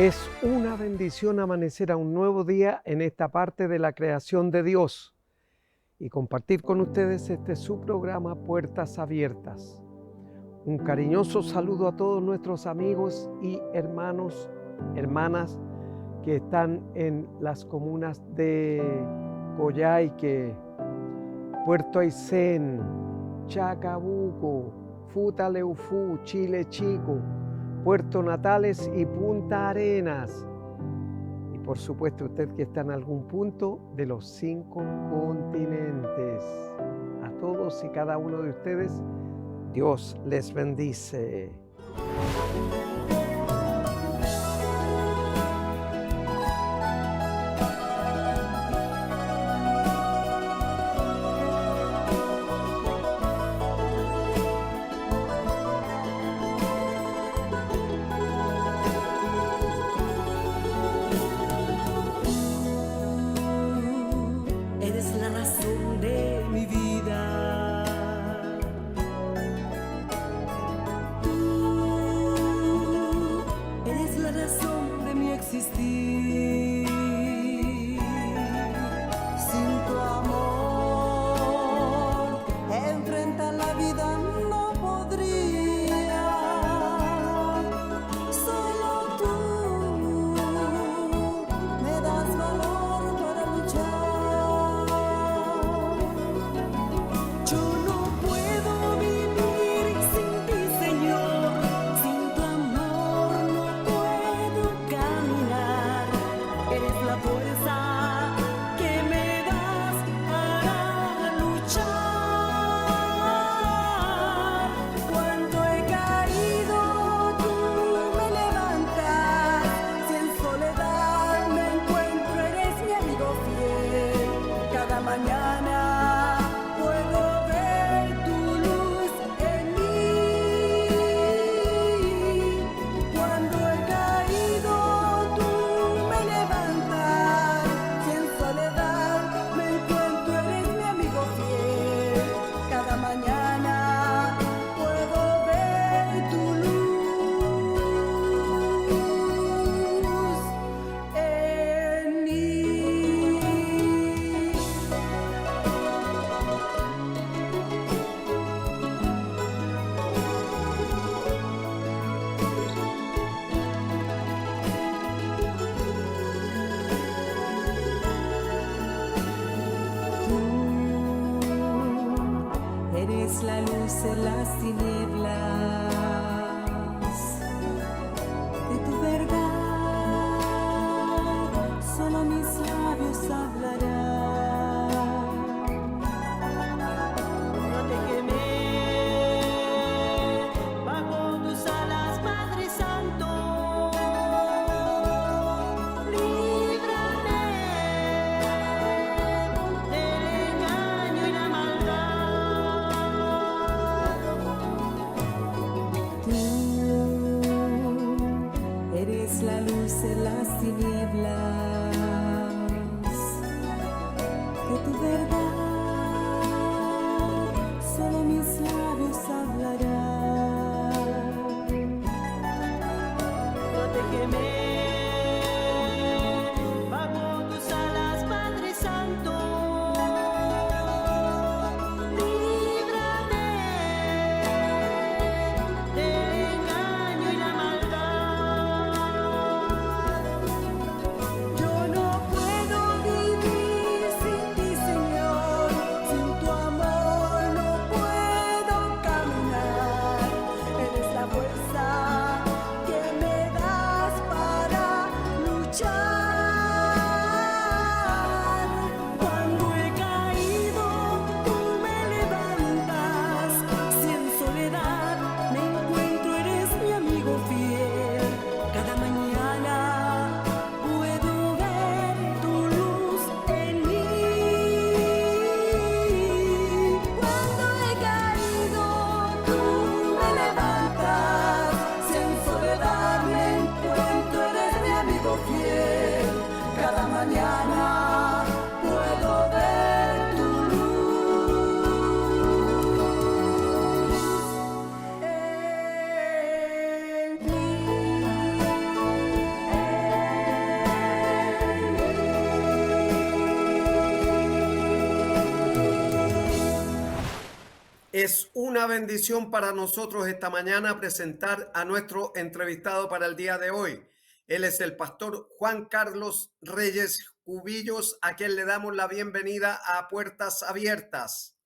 Es una bendición amanecer a un nuevo día en esta parte de la creación de Dios y compartir con ustedes este su programa Puertas Abiertas. Un cariñoso saludo a todos nuestros amigos y hermanos, hermanas que están en las comunas de Coyhaique, Puerto Aysén, Chacabuco, Futaleufú, Chile Chico, Puerto Natales y Punta Arenas. Y por supuesto usted que está en algún punto de los 5 continentes. A todos y cada uno de ustedes, Dios les bendice. Eres la razón de mi vida. Tú eres la razón de mi existir. Sin tu amor, enfrentar la vida no podría. Solo tú me das valor para luchar. Yo no puedo vivir sin ti, Señor. Sin tu amor no puedo caminar. Eres la fuerza que me das para luchar. Cuando he caído, tú me levantas. Si en soledad me encuentro, eres mi amigo fiel. Cada mañana puedo ver tu luz en mí. Cuando he caído, tú me levantas. Si en soledad me encuentro, eres mi amigo fiel. Cada mañana puedo ver tu luz en mí. Tú eres la luz en las tinieblas. De tu verdad solo mis labios hablarán. No te quemé bajo tus alas, Padre Santo. Líbrame del engaño y la maldad. Tú eres la luz en las tinieblas. Es una bendición para nosotros esta mañana presentar a nuestro entrevistado para el día de hoy. Él es el pastor Juan Carlos Reyes Cubillos, a quien le damos la bienvenida a Puertas Abiertas.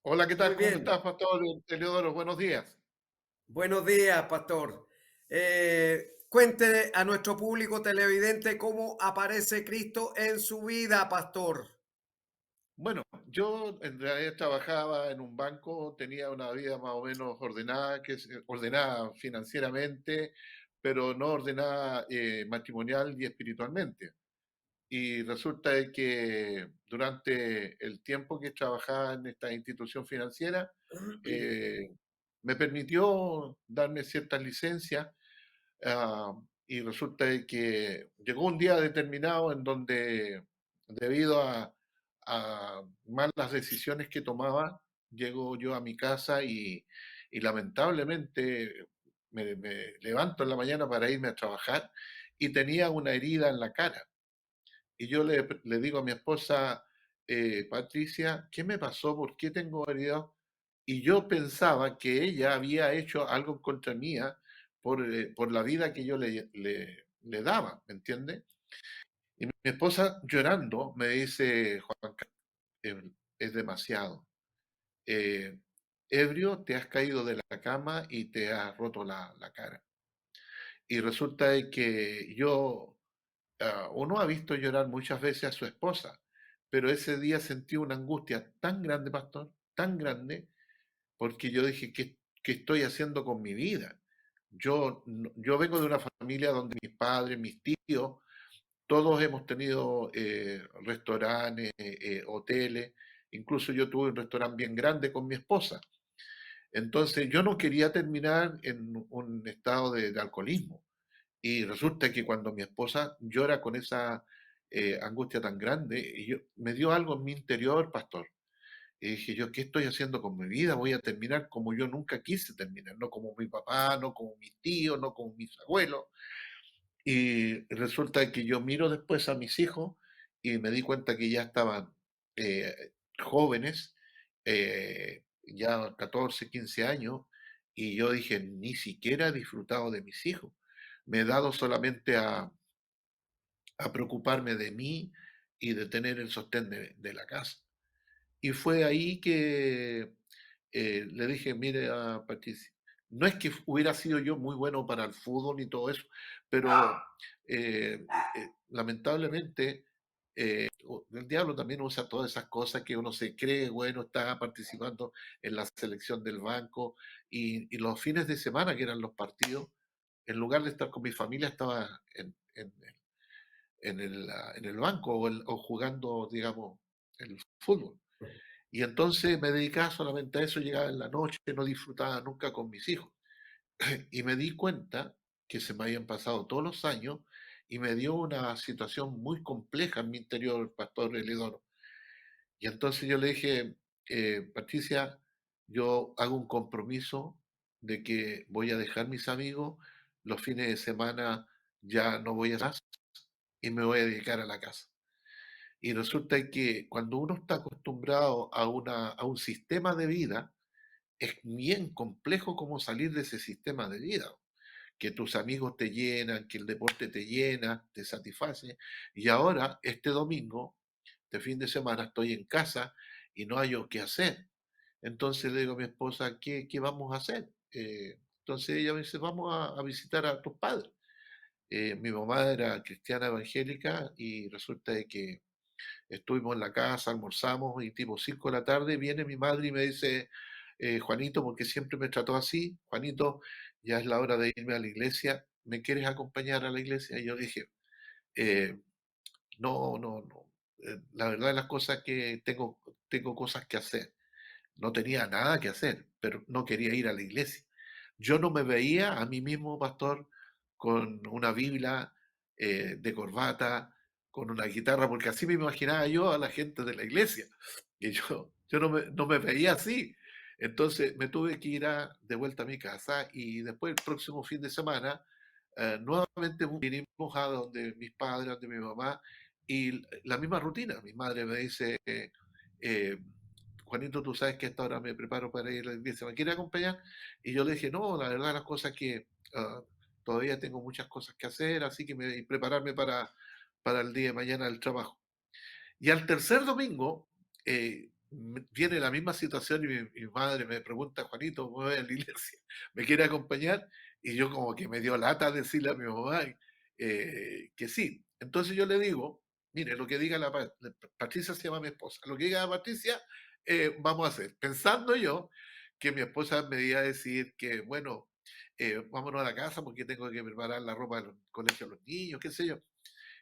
Hola, ¿qué Muy tal? ¿Cómo bien. estás, Pastor Eleodoro? Buenos días. Buenos días, pastor. Cuente a nuestro público televidente cómo aparece Cristo en su vida, pastor. Bueno, yo en realidad trabajaba en un banco, tenía una vida más o menos ordenada, ordenada financieramente, pero no ordenada matrimonial y espiritualmente. Y resulta de que durante el tiempo que trabajaba en esta institución financiera, eh, me permitió darme ciertas licencias. Ah, y resulta de que llegó un día determinado en donde, debido a malas decisiones que tomaba, llego yo a mi casa y lamentablemente me levanto en la mañana para irme a trabajar y tenía una herida en la cara. Y yo le digo a mi esposa, Patricia, ¿qué me pasó? ¿Por qué tengo herida? Y yo pensaba que ella había hecho algo contra mía por la vida que yo le daba, ¿me entiende? Y mi esposa llorando me dice, Juan, es demasiado. Eh, Ebrio, te has caído de la cama y te has roto la cara. Y resulta de que uno ha visto llorar muchas veces a su esposa, pero ese día sentí una angustia tan grande, pastor, tan grande, porque yo dije, ¿qué estoy haciendo con mi vida? Yo vengo de una familia donde mis padres, mis tíos, todos hemos tenido restaurantes, hoteles, incluso yo tuve un restaurante bien grande con mi esposa. Entonces yo no quería terminar en un estado de alcoholismo. Y resulta que cuando mi esposa llora con esa angustia tan grande, me dio algo en mi interior, pastor. Y dije yo, ¿qué estoy haciendo con mi vida? Voy a terminar como yo nunca quise terminar, no como mi papá, no como mis tíos, no como mis abuelos. Y resulta que yo miro después a mis hijos y me di cuenta que ya estaban jóvenes, ya 14, 15 años, y yo dije, ni siquiera he disfrutado de mis hijos. Me he dado solamente a preocuparme de mí y de tener el sostén de la casa. Y fue ahí que le dije, mire a Patricia, no es que hubiera sido yo muy bueno para el fútbol y todo eso, pero lamentablemente el diablo también usa todas esas cosas que uno se cree, bueno, está participando en la selección del banco y los fines de semana, que eran los partidos, en lugar de estar con mi familia, estaba en el banco o jugando, digamos, el fútbol. Y entonces me dedicaba solamente a eso, llegaba en la noche, no disfrutaba nunca con mis hijos. Y me di cuenta que se me habían pasado todos los años y me dio una situación muy compleja en mi interior, Pastor Elidoro. Y entonces yo le dije, Patricia, yo hago un compromiso de que voy a dejar mis amigos, los fines de semana ya no voy a más y me voy a dedicar a la casa. Y resulta que cuando uno está acostumbrado a un sistema de vida, es bien complejo cómo salir de ese sistema de vida. Que tus amigos te llenan, que el deporte te llena, te satisface. Y ahora, este domingo, este fin de semana, estoy en casa y no hay qué hacer. Entonces le digo a mi esposa, ¿qué vamos a hacer? Entonces ella me dice, vamos a visitar a tus padres. Mi mamá era cristiana evangélica y resulta de que estuvimos en la casa, almorzamos y tipo 5 de la tarde viene mi madre y me dice, Juanito, porque siempre me trató así, Juanito, ya es la hora de irme a la iglesia, ¿me quieres acompañar a la iglesia? Y yo dije, "Eh, no, la verdad de las cosas que tengo cosas que hacer. No tenía nada que hacer, pero no quería ir a la iglesia. Yo no me veía a mí mismo, pastor, con una Biblia de corbata, con una guitarra, porque así me imaginaba yo a la gente de la iglesia. Y yo no me veía así. Entonces me tuve que ir de vuelta a mi casa y después el próximo fin de semana nuevamente vinimos a donde mis padres, donde mi mamá, y la misma rutina. Mi madre me dice, eh, Juanito, tú sabes que a esta hora me preparo para ir a la iglesia, ¿me quiere acompañar? Y yo le dije, no, la verdad las cosas que todavía tengo muchas cosas que hacer, así que y prepararme para el día de mañana del trabajo. Y al tercer domingo viene la misma situación y mi madre me pregunta, Juanito, ¿voy a la iglesia? ¿Me quiere acompañar? Y yo como que me dio lata decirle a mi mamá que sí. Entonces yo le digo, mire, lo que diga Patricia se llama mi esposa, lo que diga Patricia, vamos a hacer. Pensando yo que mi esposa me iba a decir que, bueno, vámonos a la casa porque tengo que preparar la ropa del colegio a los niños, qué sé yo.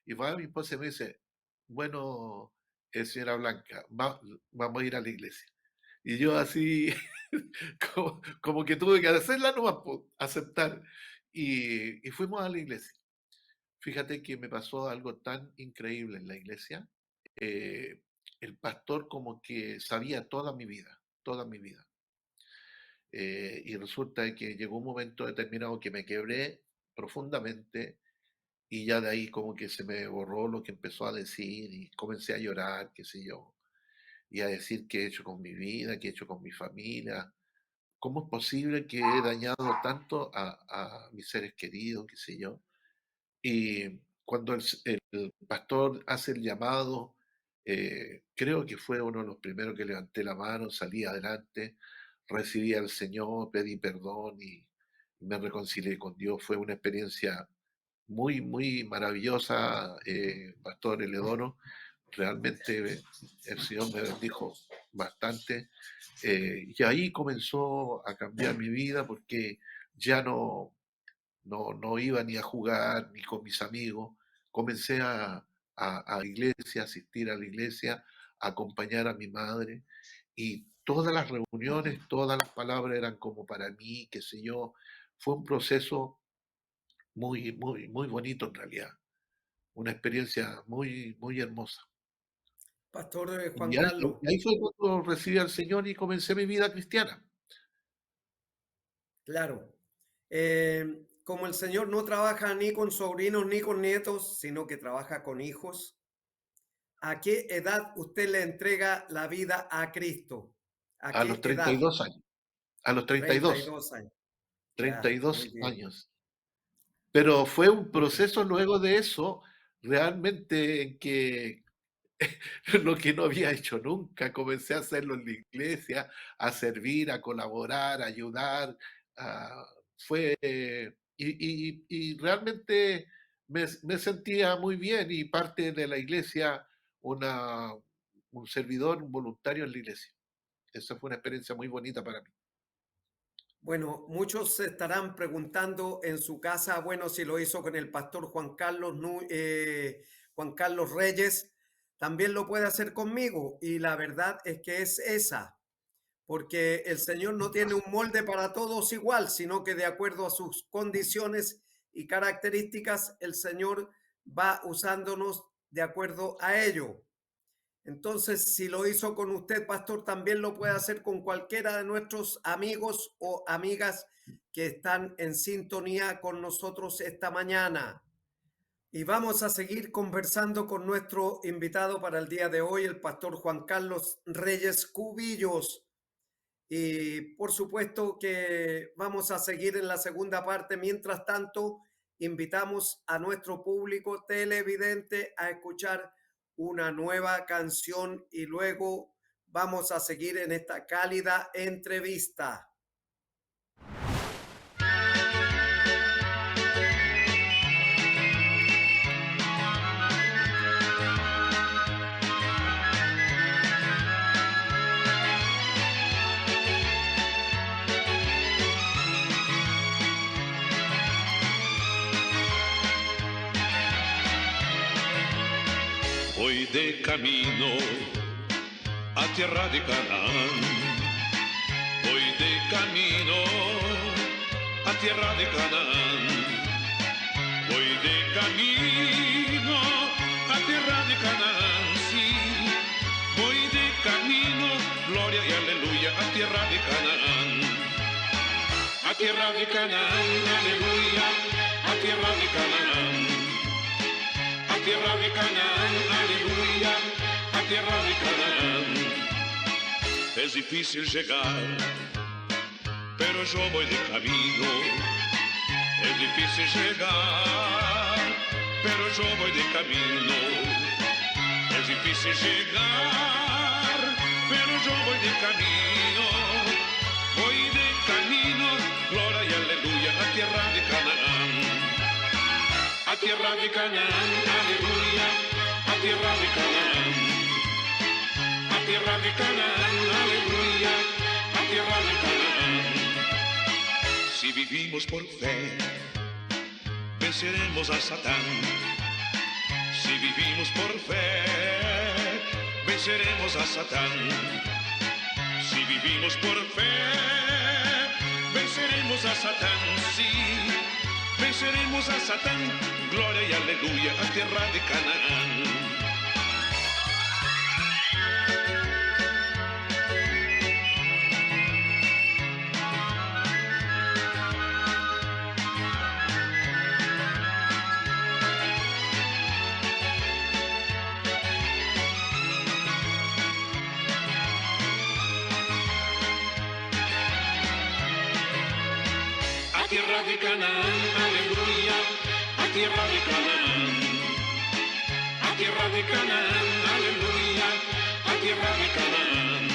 Y va mi esposa y me dice, bueno, señora Blanca, vamos a ir a la iglesia. Y yo así, como que tuve que hacerla nomás, po, aceptar. Y fuimos a la iglesia. Fíjate que me pasó algo tan increíble en la iglesia. Eh, el pastor como que sabía toda mi vida, toda mi vida. Y resulta que llegó un momento determinado que me quebré profundamente y ya de ahí como que se me borró lo que empezó a decir y comencé a llorar, qué sé yo, y a decir qué he hecho con mi vida, qué he hecho con mi familia. ¿Cómo es posible que he dañado tanto a mis seres queridos, qué sé yo? Y cuando el pastor hace el llamado, creo que fue uno de los primeros que levanté la mano, salí adelante, recibí al Señor, pedí perdón y me reconcilié con Dios. Fue una experiencia muy, muy maravillosa, Pastor Eledono. Realmente el Señor me bendijo bastante. Y ahí comenzó a cambiar mi vida porque ya no iba ni a jugar ni con mis amigos. Comencé a iglesia, asistir a la iglesia, a acompañar a mi madre y todas las reuniones, todas las palabras eran como para mí, qué sé yo. Fue un proceso muy, muy, muy bonito en realidad. Una experiencia muy, muy hermosa. Pastor Juan Y ahí, Carlos, y ahí fue cuando recibí al Señor y comencé mi vida cristiana. claro. Como el Señor no trabaja ni con sobrinos ni con nietos, sino que trabaja con hijos, ¿a qué edad usted le entrega la vida a Cristo? ¿A A los qué edad? 32 años. A los 32. 32 años. Ya, muy 32 bien. años. Pero fue un Muy bien. proceso luego de eso, realmente en que lo que no había hecho nunca, comencé a hacerlo en la iglesia, a servir, a colaborar, a ayudar. ah, fue, y realmente me sentía muy bien y parte de la iglesia, una, un servidor, un voluntario en la iglesia. Esa fue una experiencia muy bonita para mí. Bueno, muchos se estarán preguntando en su casa, bueno, si lo hizo con el pastor Juan Carlos, Juan Carlos Reyes, también lo puede hacer conmigo. Y la verdad es que es esa, porque el Señor no tiene un molde para todos igual, sino que de acuerdo a sus condiciones y características, el Señor va usándonos de acuerdo a ello. Entonces, si lo hizo con usted, pastor, también lo puede hacer con cualquiera de nuestros amigos o amigas que están en sintonía con nosotros esta mañana. Y vamos a seguir conversando con nuestro invitado para el día de hoy, el pastor Juan Carlos Reyes Cubillos. Y por supuesto que vamos a seguir en la segunda parte. Mientras tanto, invitamos a nuestro público televidente a escuchar una nueva canción y luego vamos a seguir en esta cálida entrevista. Voy de camino a tierra de Canaán. Voy de camino a tierra de Canaán. Voy de camino a tierra de Canaán, sí. Voy de camino, gloria y aleluya, a tierra de Canaán. A tierra de Canaán, aleluya, a tierra de Canaán. A tierra de Canaán, aleluya, a tierra de Canaán. Es difícil llegar, pero yo voy de camino. Es difícil llegar, pero yo voy de camino. Es difícil llegar, pero yo voy de camino. Voy de camino, gloria y aleluya, a tierra de Canaán. A tierra de Canaán, aleluya, a tierra de Canaán. A tierra de Canaán, aleluya, a tierra de Canaán. Si vivimos por fe, venceremos a Satán. Si vivimos por fe, venceremos a Satán. Si vivimos por fe, venceremos a Satán. Sí, venceremos a Satán. Gloria y aleluya, a tierra de Canaán. A tierra de Canaán, aleluya, a tierra de Canaán. A tierra de Canaán, aleluya, a tierra de Canaán.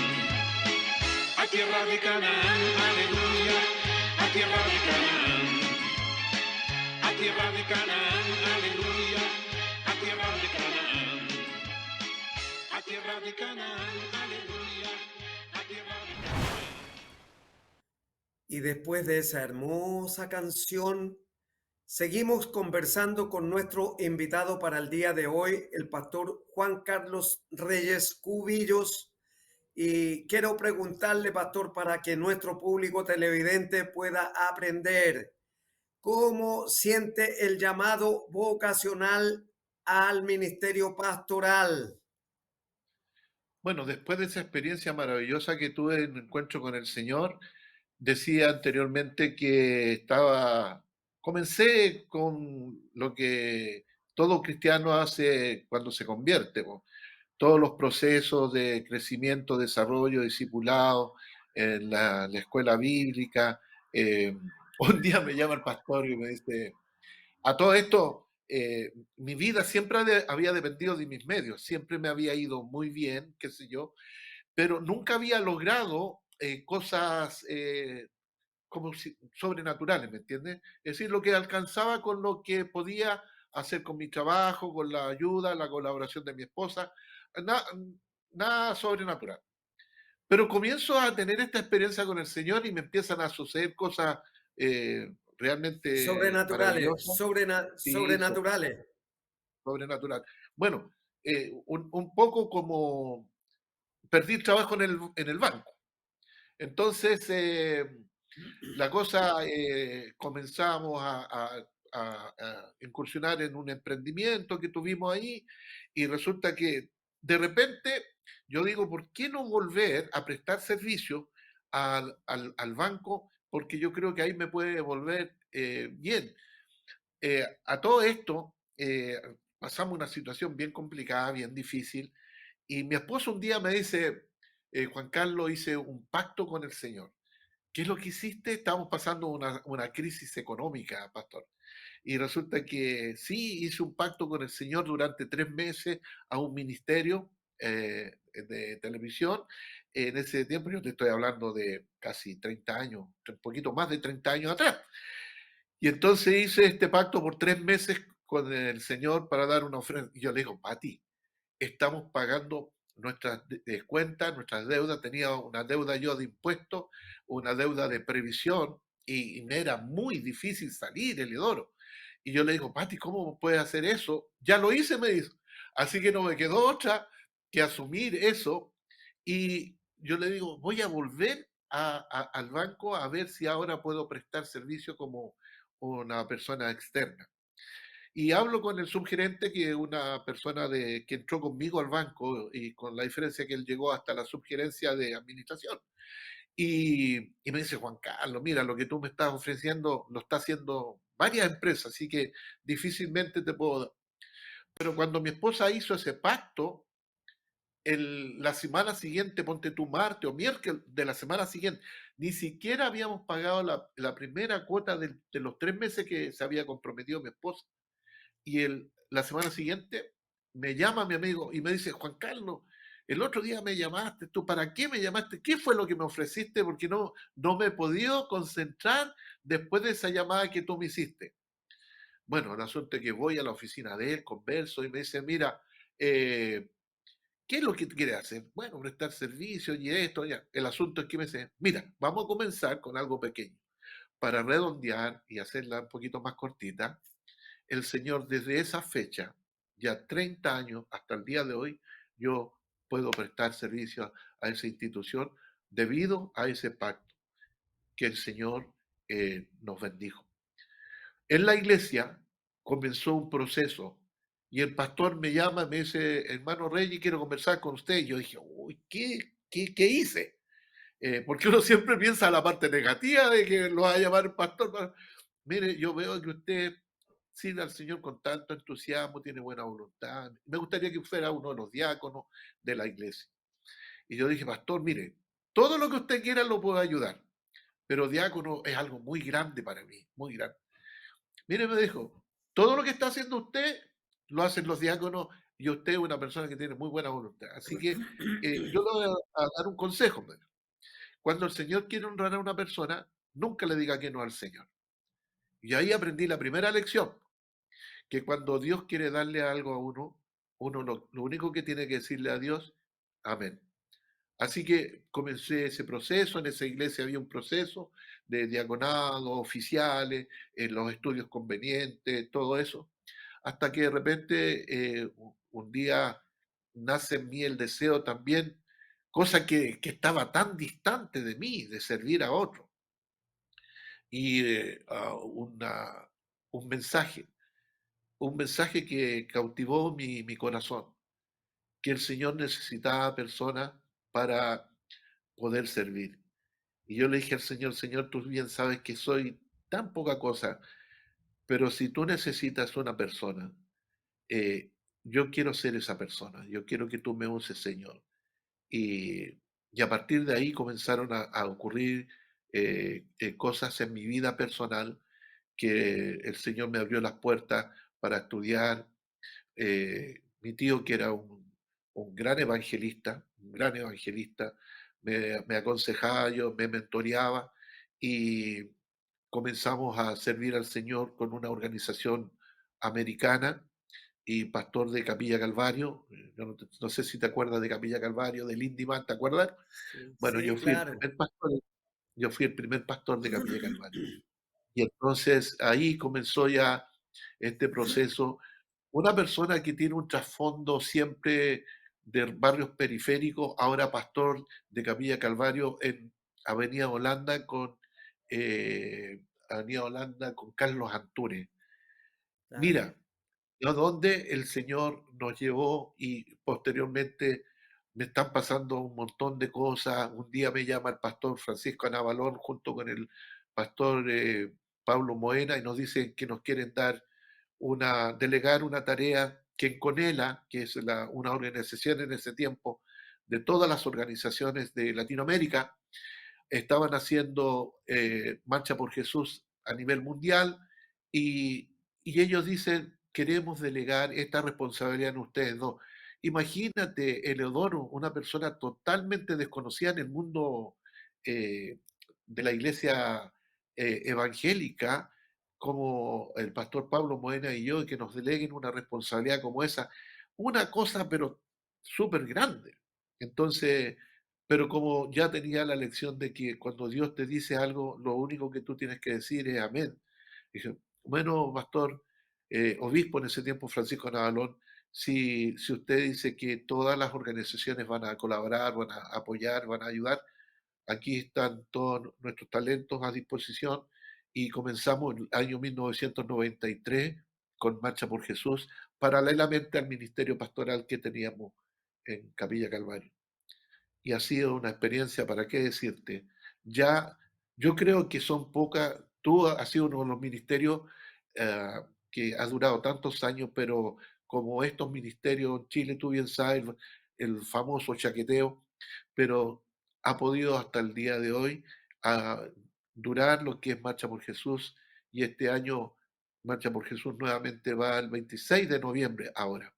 A tierra de Canaán, aleluya, a tierra de Canaán. A tierra de Canaán, aleluya, a tierra de Canaán. A tierra de Canaán, aleluya, a tierra de Canaán. Y después de esa hermosa canción, seguimos conversando con nuestro invitado para el día de hoy, el pastor Juan Carlos Reyes Cubillos. Y quiero preguntarle, pastor, para que nuestro público televidente pueda aprender, ¿cómo siente el llamado vocacional al ministerio pastoral? Bueno, después de esa experiencia maravillosa que tuve en el encuentro con el Señor, decía anteriormente que comencé con lo que todo cristiano hace cuando se convierte, po. Todos los procesos de crecimiento, desarrollo, discipulado en la escuela bíblica. Eh, un día me llama el pastor y me dice, a todo esto, mi vida siempre había dependido de mis medios, siempre me había ido muy bien, qué sé yo, pero nunca había logrado cosas como sobrenaturales, ¿me entiendes? Es decir, lo que alcanzaba con lo que podía hacer con mi trabajo, con la ayuda, la colaboración de mi esposa, na- nada sobrenatural. Pero comienzo a tener esta experiencia con el Señor y me empiezan a suceder cosas realmente Sobrenaturales, maravillosas. Sí, sobrenaturales. sobrenatural. Bueno, un poco como perdí el trabajo en el banco. Entonces, la cosa, comenzamos a incursionar en un emprendimiento que tuvimos ahí y resulta que de repente yo digo, ¿por qué no volver a prestar servicio al banco? Porque yo creo que ahí me puede volver bien. A todo esto, pasamos una situación bien complicada, bien difícil, y mi esposo un día me dice, Juan Carlos, hice un pacto con el Señor. ¿Qué es lo que hiciste? Estamos pasando una crisis económica, pastor. Y resulta que sí, hice un pacto con el Señor durante 3 meses a un ministerio de televisión. En ese tiempo, yo te estoy hablando de casi 30 años, un poquito más de 30 años atrás. Y entonces hice este pacto por 3 meses con el Señor para dar una ofrenda. Y yo le digo, Pati, estamos pagando nuestras cuentas, nuestras deudas. Tenía una deuda yo de impuestos, una deuda de previsión, y me era muy difícil salir, Elidoro. Y yo le digo, Pati, ¿cómo puedes hacer eso? Ya lo hice, me dijo. Así que no me quedó otra que asumir eso. Y yo le digo, voy a volver al banco a ver si ahora puedo prestar servicio como una persona externa. Y hablo con el subgerente, que es una persona que entró conmigo al banco, y con la diferencia que él llegó hasta la subgerencia de administración. Y me dice, Juan Carlos, mira, lo que tú me estás ofreciendo lo está haciendo varias empresas, así que difícilmente te puedo dar. pero cuando mi esposa hizo ese pacto, la semana siguiente, ponte tu martes o miércoles de la semana siguiente, ni siquiera habíamos pagado la primera cuota de los 3 meses que se había comprometido mi esposa. Y la semana siguiente me llama mi amigo y me dice, Juan Carlos, el otro día me llamaste, ¿tú para qué me llamaste? ¿Qué fue lo que me ofreciste? Porque no me he podido concentrar después de esa llamada que tú me hiciste. Bueno, el asunto es que voy a la oficina de él, converso y me dice, mira, ¿qué es lo que quieres hacer? Bueno, prestar servicio y esto, ya. El asunto es que me dice, mira, vamos a comenzar con algo pequeño. Para redondear y hacerla un poquito más cortita, el Señor desde esa fecha, ya 30 años hasta el día de hoy, yo puedo prestar servicio a esa institución debido a ese pacto que el Señor nos bendijo. En la iglesia comenzó un proceso y el pastor me llama y me dice, hermano Reyes, quiero conversar con usted. Y yo dije, uy, ¿qué hice? Porque uno siempre piensa la parte negativa de que lo va a llamar el pastor. Mire, yo veo que usted sirve al Señor con tanto entusiasmo, tiene buena voluntad. Me gustaría que fuera uno de los diáconos de la iglesia. Y yo dije, pastor, mire, todo lo que usted quiera lo puedo ayudar, pero diácono es algo muy grande para mí, muy grande. Mire, me dijo, todo lo que está haciendo usted lo hacen los diáconos y usted es una persona que tiene muy buena voluntad. Así que yo le voy a dar un consejo. Me dijo. Cuando el Señor quiere honrar a una persona, nunca le diga que no al Señor. Y ahí aprendí la primera lección, que cuando Dios quiere darle algo a uno lo único que tiene que decirle a Dios, amén. Así que comencé ese proceso, en esa iglesia había un proceso de diaconado, oficiales, en los estudios convenientes, todo eso, hasta que de repente un día nace en mí el deseo también, cosa que estaba tan distante de mí, de servir a otro, y un mensaje, un mensaje que cautivó mi corazón, que el Señor necesitaba personas para poder servir. Y yo le dije al Señor, Señor, tú bien sabes que soy tan poca cosa, pero si tú necesitas una persona, eh, yo quiero ser esa persona, yo quiero que tú me uses, Señor. Y, y a partir de ahí comenzaron a ocurrir cosas en mi vida personal que el Señor me abrió las puertas para estudiar. Mi tío, que era un gran evangelista, me aconsejaba, yo me mentoreaba y comenzamos a servir al Señor con una organización americana y pastor de Capilla Calvario. Yo no sé si te acuerdas de Capilla Calvario, de Lindyman, ¿te acuerdas? Sí, Bueno, sí, claro. yo fui el primer pastor de Capilla Calvario. Y entonces ahí comenzó ya este proceso. Una persona que tiene un trasfondo siempre de barrios periféricos, ahora pastor de Capilla Calvario en Avenida Holanda eh, Avenida Holanda con Carlos Antunes. Claro. Mira, a dónde el Señor nos llevó y posteriormente me están pasando un montón de cosas. Un día me llama el pastor Francisco Anabalón junto con el pastor Pablo Moena y nos dicen que nos quieren delegar una tarea que en Conela, que es una organización en ese tiempo de todas las organizaciones de Latinoamérica, estaban haciendo Marcha por Jesús a nivel mundial y ellos dicen, queremos delegar esta responsabilidad en ustedes dos. Imagínate, Eleodoro, una persona totalmente desconocida en el mundo eh, de la iglesia evangélica, como el pastor Pablo Moena y yo, y que nos deleguen una responsabilidad como esa. Una cosa, pero súper grande. Entonces, pero como ya tenía la lección de que cuando Dios te dice algo, lo único que tú tienes que decir es amén. Dije, bueno, pastor, obispo en ese tiempo, Francisco Navalón, si usted dice que todas las organizaciones van a colaborar, van a apoyar, van a ayudar, aquí están todos nuestros talentos a disposición y comenzamos en el año 1993 con Marcha por Jesús, paralelamente al ministerio pastoral que teníamos en Capilla Calvario y ha sido una experiencia, ¿para qué decirte? Ya, yo creo que son pocas, tú has sido uno de los ministerios que ha durado tantos años, pero como estos ministerios en Chile, tú bien sabes, el famoso chaqueteo, pero ha podido hasta el día de hoy ah, durar lo que es Marcha por Jesús, y este año Marcha por Jesús nuevamente va el 26 de noviembre ahora.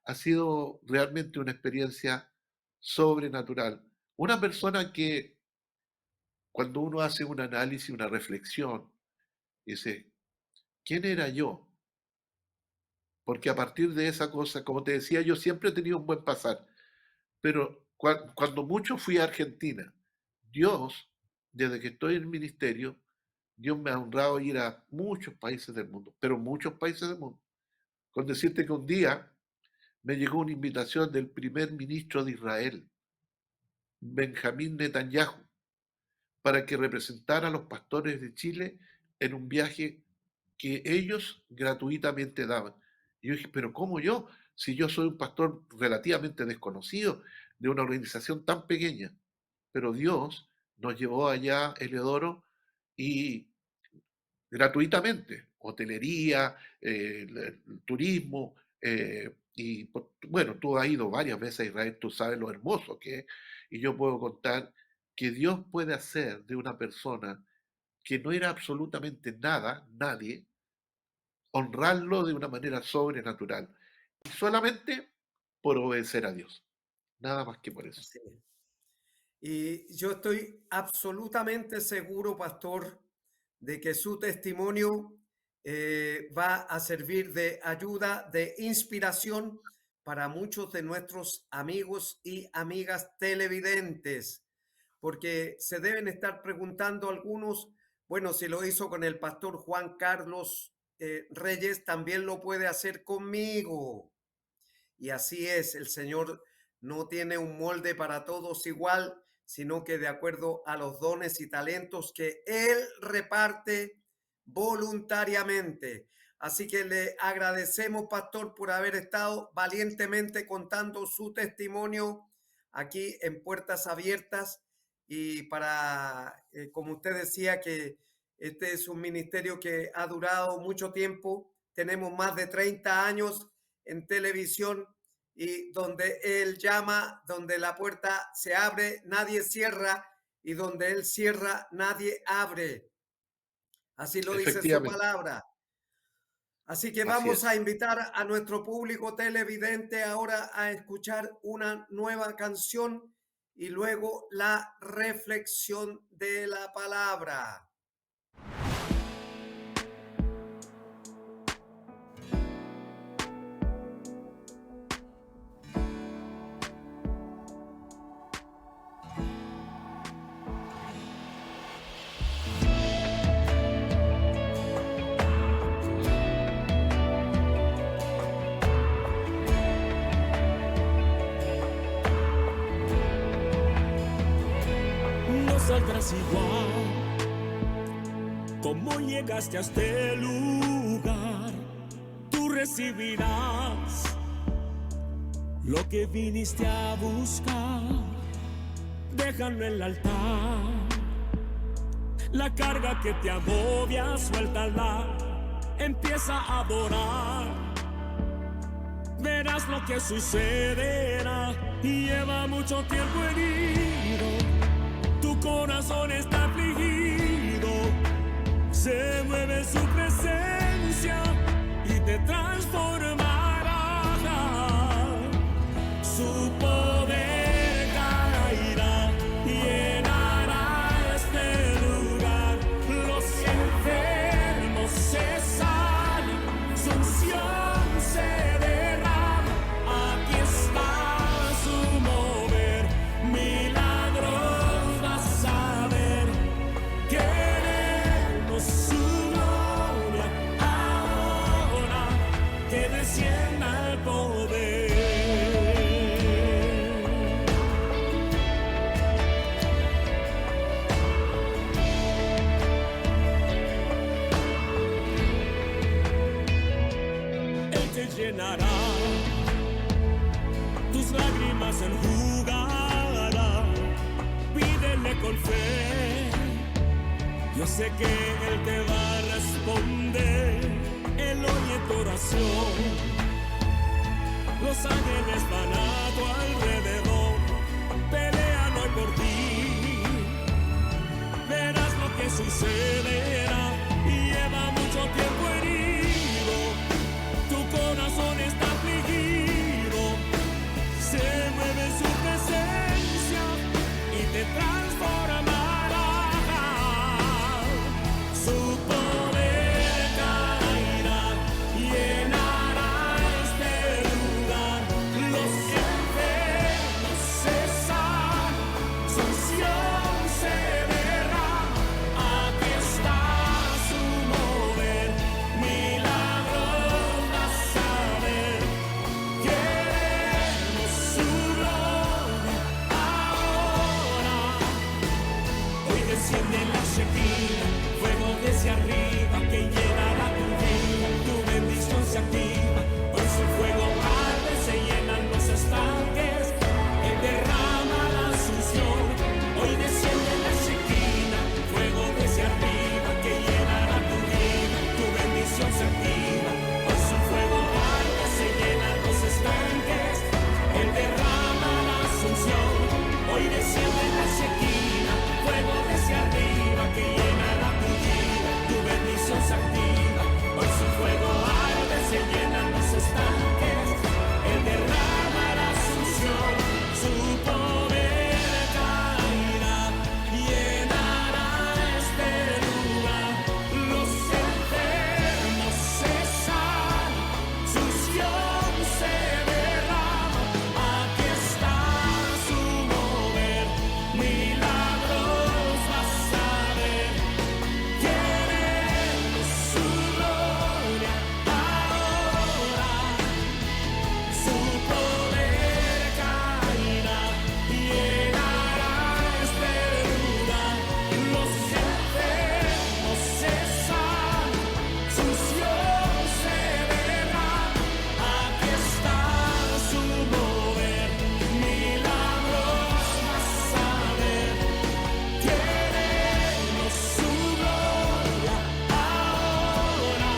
Ha sido realmente una experiencia sobrenatural. Una persona que cuando uno hace un análisis, una reflexión, dice, ¿quién era yo? Porque a partir de esa cosa, como te decía, yo siempre he tenido un buen pasar, pero cuando mucho fui a Argentina, Dios, desde que estoy en el ministerio, Dios me ha honrado ir a muchos países del mundo, pero muchos países del mundo. Con decirte que un día me llegó una invitación del primer ministro de Israel, Benjamín Netanyahu, para que representara a los pastores de Chile en un viaje que ellos gratuitamente daban. Y yo dije, pero ¿cómo yo? Si yo soy un pastor relativamente desconocido de una organización tan pequeña. Pero Dios nos llevó allá, Eleodoro, y gratuitamente, hotelería, turismo, y bueno, tú has ido varias veces a Israel, tú sabes lo hermoso que es, y yo puedo contar que Dios puede hacer de una persona que no era absolutamente nada, nadie, honrarlo de una manera sobrenatural, y solamente por obedecer a Dios, nada más que por eso. Así es. Y yo estoy absolutamente seguro, pastor, de que su testimonio va a servir de ayuda, de inspiración para muchos de nuestros amigos y amigas televidentes, porque se deben estar preguntando algunos, bueno, si lo hizo con el pastor Juan Carlos Reyes, también lo puede hacer conmigo. Y así es, el Señor no tiene un molde para todos igual, sino que de acuerdo a los dones y talentos que Él reparte voluntariamente. Así que le agradecemos, pastor, por haber estado valientemente contando su testimonio aquí en Puertas Abiertas. Y para, como usted decía, que este es un ministerio que ha durado mucho tiempo. Tenemos más de 30 años en televisión, y donde Él llama, donde la puerta se abre, nadie cierra, y donde Él cierra, nadie abre. Así lo dice su palabra. Así que vamos a invitar a nuestro público televidente ahora a escuchar una nueva canción y luego la reflexión de la palabra. Saldrás igual como llegaste a este lugar. Tú recibirás lo que viniste a buscar. Déjalo en el altar. La carga que te agobia, suéltala. Empieza a adorar. Verás lo que sucederá. Y lleva mucho tiempo herido. Tu corazón está afligido, se mueve su presencia y te transformará. Su poder caerá y llenará este lugar. Los enfermos se sanan, su unción se derrama. Aquí está su mover, milagros vas a ver. Queremos su gloria ahora, que descienda el poder. Él te llenará, tus lágrimas enjugará. Pídele con fe, yo sé que Él te va a responder. Él oye tu oración, los ángeles van a tu alrededor, pelean hoy por ti. Verás lo que sucederá y lleva mucho tiempo herido. Tu corazón está afligido, se mueve en su presencia y te transformará. Su poder caerá, llenará este lugar. Los enfermos cesan, su unción se verá. Aquí está su mover, milagros vas a ver. Queremos su gloria ahora. Hoy desciende la Shekinah, fuego desde arriba que llenará tu vida, tu bendición se activa. Hoy su fuego arde, se llenan los estanques, él derrama la asunción. Hoy desciende la Shekinah, fuego desde arriba que llenará tu vida, tu bendición se activa. Hoy su fuego arde, se llenan los estanques, él derrama la asunción. Hoy desciende la Shekinah, fuego desde arriba que llenará tu vida, tu bendición se activa. Hoy su fuego arde, se llenan los estanques, él derrama la asunción. Su poder caerá, llenará este lugar. Los enfermos cesan, su unción se derrama. Aquí está su mover, milagros vas a ver. Queremos su gloria ahora. Su poder caerá, llenará este lugar. Los enfermos cesan, su unción se derrama. Aquí está su mover, milagros vas a ver. Queremos su gloria ahora,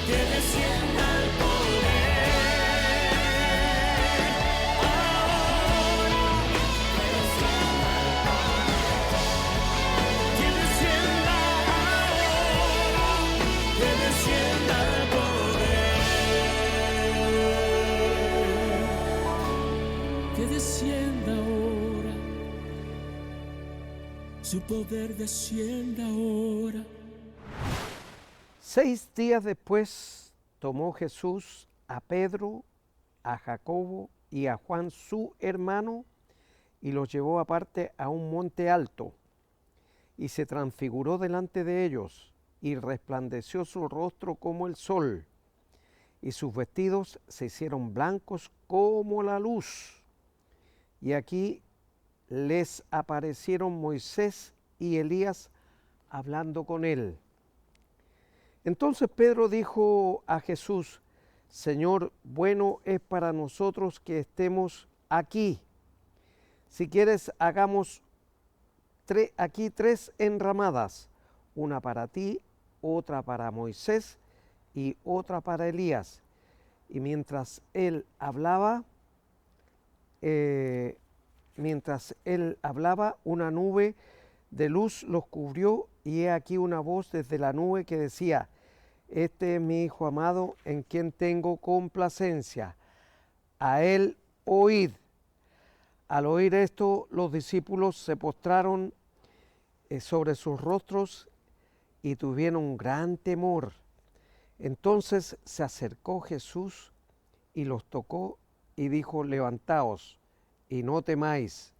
que descienda el poder ahora, que descienda ahora, que descienda el poder, que descienda ahora. Su poder descienda ahora. 6 días después tomó Jesús a Pedro, a Jacobo y a Juan su hermano y los llevó aparte a un monte alto y se transfiguró delante de ellos y resplandeció su rostro como el sol y sus vestidos se hicieron blancos como la luz. Y aquí les aparecieron Moisés y Elías hablando con él. Entonces Pedro dijo a Jesús: Señor, bueno es para nosotros que estemos aquí. Si quieres, hagamos aquí 3 enramadas, una para ti, otra para Moisés y otra para Elías. Y mientras él hablaba, una nube de luz los cubrió, y he aquí una voz desde la nube que decía: Este es mi Hijo amado, en quien tengo complacencia. A él oíd. Al oír esto, los discípulos se postraron sobre sus rostros y tuvieron gran temor. Entonces se acercó Jesús y los tocó y dijo: Levantaos y no temáis.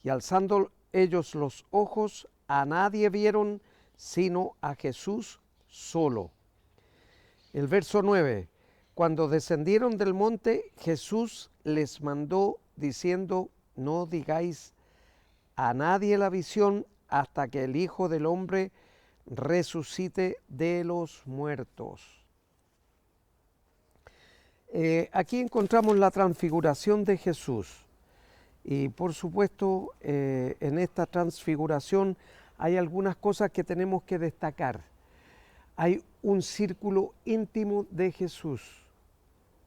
Y alzando ellos los ojos, a nadie vieron sino a Jesús solo. El verso 9: Cuando descendieron del monte, Jesús les mandó diciendo: No digáis a nadie la visión hasta que el Hijo del Hombre resucite de los muertos. Aquí encontramos la transfiguración de Jesús. Y por supuesto, en esta transfiguración hay algunas cosas que tenemos que destacar. Hay un círculo íntimo de Jesús.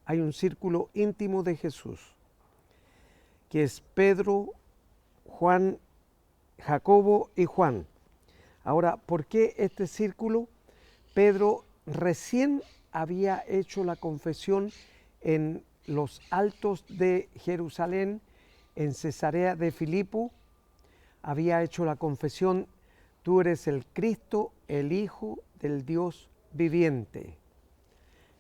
hay un círculo íntimo de Jesús, que es Pedro, Juan, Jacobo y Juan. Ahora, ¿por qué este círculo? Pedro recién había hecho la confesión en los altos de Jerusalén, en Cesarea de Filipo, había hecho la confesión: tú eres el Cristo, el Hijo del Dios viviente.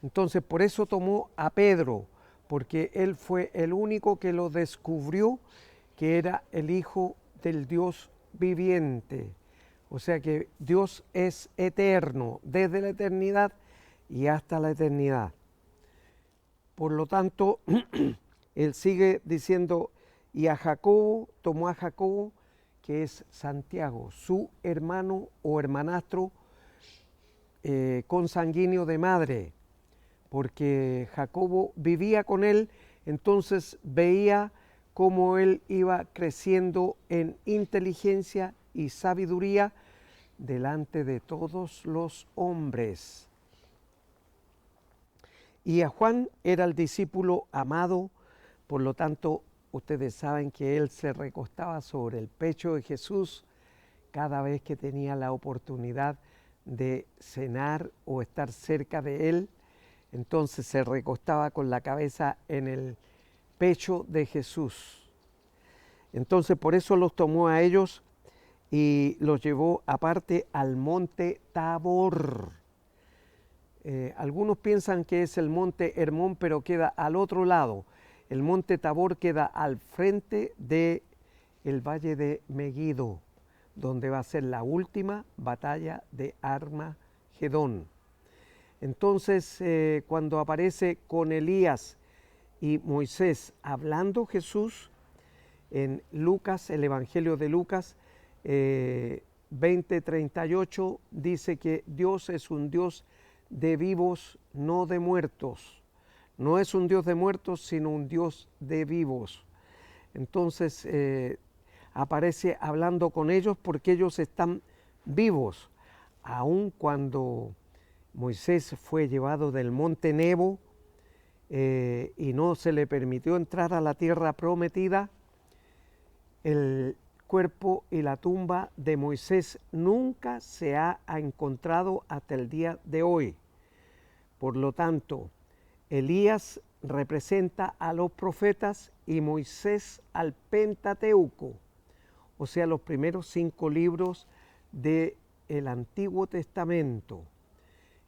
Entonces, por eso tomó a Pedro, porque él fue el único que lo descubrió, que era el Hijo del Dios viviente. O sea que Dios es eterno, desde la eternidad y hasta la eternidad. Por lo tanto, él sigue diciendo, y a Jacobo, tomó a Jacobo, que es Santiago, su hermano o hermanastro consanguíneo de madre, porque Jacobo vivía con él, entonces veía cómo él iba creciendo en inteligencia y sabiduría delante de todos los hombres. Y a Juan era el discípulo amado, por lo tanto, ustedes saben que él se recostaba sobre el pecho de Jesús cada vez que tenía la oportunidad de cenar o estar cerca de él. Entonces se recostaba con la cabeza en el pecho de Jesús. Entonces por eso los tomó a ellos y los llevó aparte al monte Tabor. Algunos piensan que es el monte Hermón, pero queda al otro lado. El monte Tabor queda al frente del valle de Meguido, donde va a ser la última batalla de Armagedón. Entonces, cuando aparece con Elías y Moisés hablando Jesús, en Lucas, el Evangelio de Lucas 20:38, dice que Dios es un Dios de vivos, no de muertos. No es un Dios de muertos, sino un Dios de vivos. Entonces aparece hablando con ellos porque ellos están vivos. Aun cuando Moisés fue llevado del monte Nebo y no se le permitió entrar a la tierra prometida, el cuerpo y la tumba de Moisés nunca se ha encontrado hasta el día de hoy. Por lo tanto, Elías representa a los profetas y Moisés al Pentateuco, o sea, los primeros 5 libros del Antiguo Testamento.